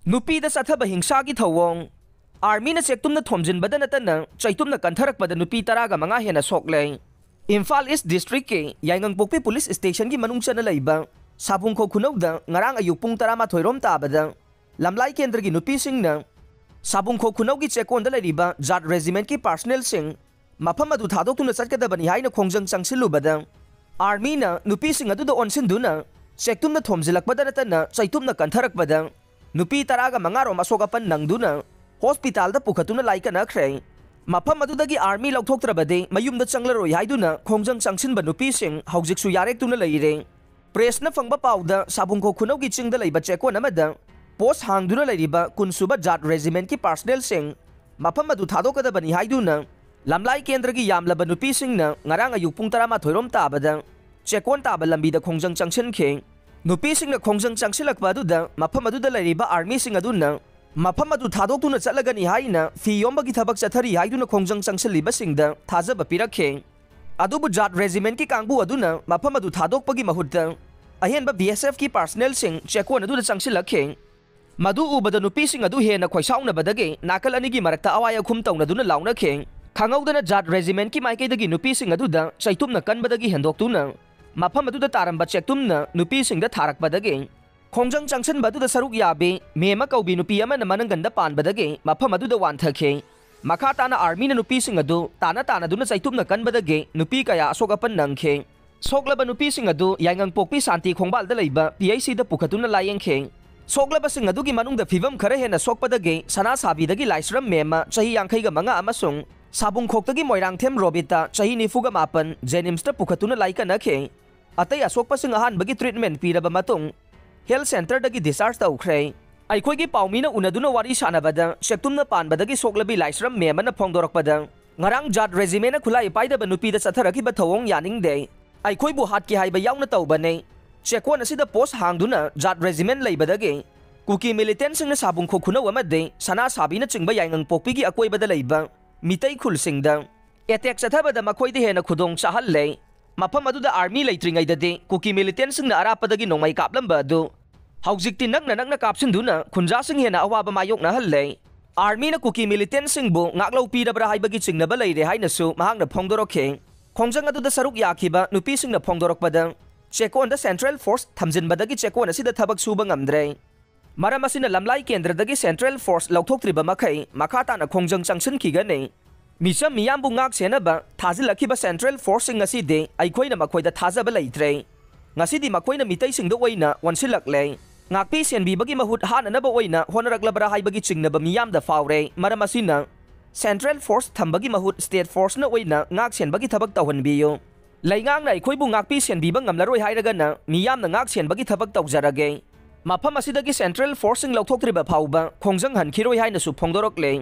नुपीदा चथब हिंसा की थवोंग आर्मी न चेकतुम थोमजिनबद नतन चैतुम कंथरकपद नुपी 15 हेना सोकले इम्फाल ईस्ट डिस्ट्रिक्ट के याइंगंगपोकपी पुलिस स्टेशन की मनुंग चना लैबा साबुंखो खुनौदा ngarang ayuk pung 12 rom tabada lamlai kendra gi nupi singna sabungkho khunau gi chekon da leriba jat regiment ki personnel sing mafam adu thadok tuna chatkada bani haina khongjang changsilu bada army na nupi sing adu da onsin duna chektum na thomjilak bada natana chaitum na kantharak bada nupi 15 rom asoga pan nangduna hospital da pukhatuna laika na khre mafam adu da gi army lauthoktrabade mayum da changlaroi haiduna khongjang changsin ba nupi sing haujik su yarek tuna leire press न फंगबा पाउदा साबुंखो खुनौ की चिंगदा लैबा चेकोन अमदा post हांगदुना लैरिबा कुनसुबा Jat regiment की personal सिंग मफम अदु थादोकदबनी हाइदुना लमलाई केंद्र की यामलबा नुपी सिंगना ngarang ayuk pung 13 rom tabada चेकोन ताबा लंबीदा खोंजंग चंगसिनखे नुपी सिंगना खोंजंग चंगसिलकबा अदुदा मफम अदुदा लैरिबा army सिंग अदुना मफम अदु थादोकतुना चलगनी हाइना फियोंबगी थबक चथरी हाइदुना खोंजंग चंगसिलिबा सिंगदा थाजबा पिरखे अदुबु Jat regiment की कांगबु अदुना मफम अदु थादोकपगी महुत्ता अहेनबा BSF की पर्सनल सिंग चेकोन अदुदा चंगसिलखे मदु उबदा नुपी सिंग अदु हेना खोइसाउनबदगे नाकल अनिगी मरक्ता अवाय खुम तौनदुना लाउनखे खांगौदना जाट रेजिमेंट की माइकेदगी नुपी सिंग अदुदा चैतुमना कनबदगी हेंदोक्तुना मफम अदुदा तारंबा चेकतुमना नुपी सिंगदा थारकबदगे खोंजंग चंगसनबदुदा सरुक याबे मेमा कौबी नुपी अमना मनंगंदा पानबदगे मफम अदुदा वानथखे मखा ताना आर्मी न नुपी सिंग अदु ताना ताना दुना चैतुमना कनबदगे नुपी कया अशोकपन नंखे सोगलबा नुपी सिंग अदु याइंगंगपोकपी शांति खोंबाल दा लैबा पीआईसी दा पुखतुना लायंखे सोगलबा सिंग अदुगी मनुंगदा फिवम खरा हेना सोकपदगे सना साबीदगी लाइसरम मेमा चही 45 अमसुंग साबुंखोक्तगी मोइरांगथेम रोबिता चही 95 जेनिम्स दा पुखतुना लाइकनखे अतै अशोकपा सिंग अहानबगी ट्रीटमेंट पीरबा मतुंग हेल्थ सेंटर दगी डिस्चार्ज तौखरे अखोगी पाउमीना उनदुना वारी सानबदा शेक्तुमना पानबदगी सोगलबी लाइसरम मेमना फोंदोरकपदा ngarang जाट रेजिमेंट खुलाई पाइदबा नुपीदा चथरखिबा थवोंग यानिंगदे अखोइबु हाटकी हाइबा यावना तौबने चेकोन असिदा पोस्ट हांगदुना जाट रेजिमेंट लैबदगे कुकी मिलिटेंट सिंगना साबुंखो खुनौ अमदे सना साबीना चिंबा याइंगंगपोकपीगी अकोइबदा लैबा मितै खुलसिंगदा एटेक चथबदा मखोइदे हेना खुदोंग चाहल्ले मफम अदुदा आर्मी लैत्रिंगैददे कुकी मिलिटेंट सिंगना अरापदगी नोंमै कापलंबा अदु हौजिक्ति नगना कापसिंदुना खुंजासिंग हेना अवाबा मायोकना हल्ले आर्मी न कुकी मिलिटेंट सिंगबु ngaklau पीरबरा हाइबगी चिंगनबा लैरे हाइनसु महांगना फोंदोरखे खोंजंग अदुदा सरुक याखिबा नुपी सिंगना फोंदोरकपदा चेकोन द सेंट्रल फोर्स थमजिनबदगी चेकोन असिदा थबक सुबा ngamdre मरम असिना लमलाई केंद्रदगी सेंट्रल फोर्स लौथोक्त्रिबा मखै मखाताना खोंजंग चंगसिनखिगने मिसम मियामबु ngak सेनबा थाजिलखिबा सेंट्रल फोर्स सिंग असिदे अखोइना मखोइदा थाजबा लैत्रे ngасidi मखोइना मितै सिंगदो ओइना वनसिलक्ले ngakpi senbibagi mahut hananaba oina honaraklabra haibagi chingnaba miyamda faure maram asina central force thambagi mahut state force na oina ngak senbagi thabak tawhanbiyo laingang na ikhoibu ngakpi senbiba ngamlaroi hairaga na miyamna ngak senbagi thabak tawjarage mafam asidagi central force sing lauthoktriba phauba khongjang hankhiroi haina su phongdorokle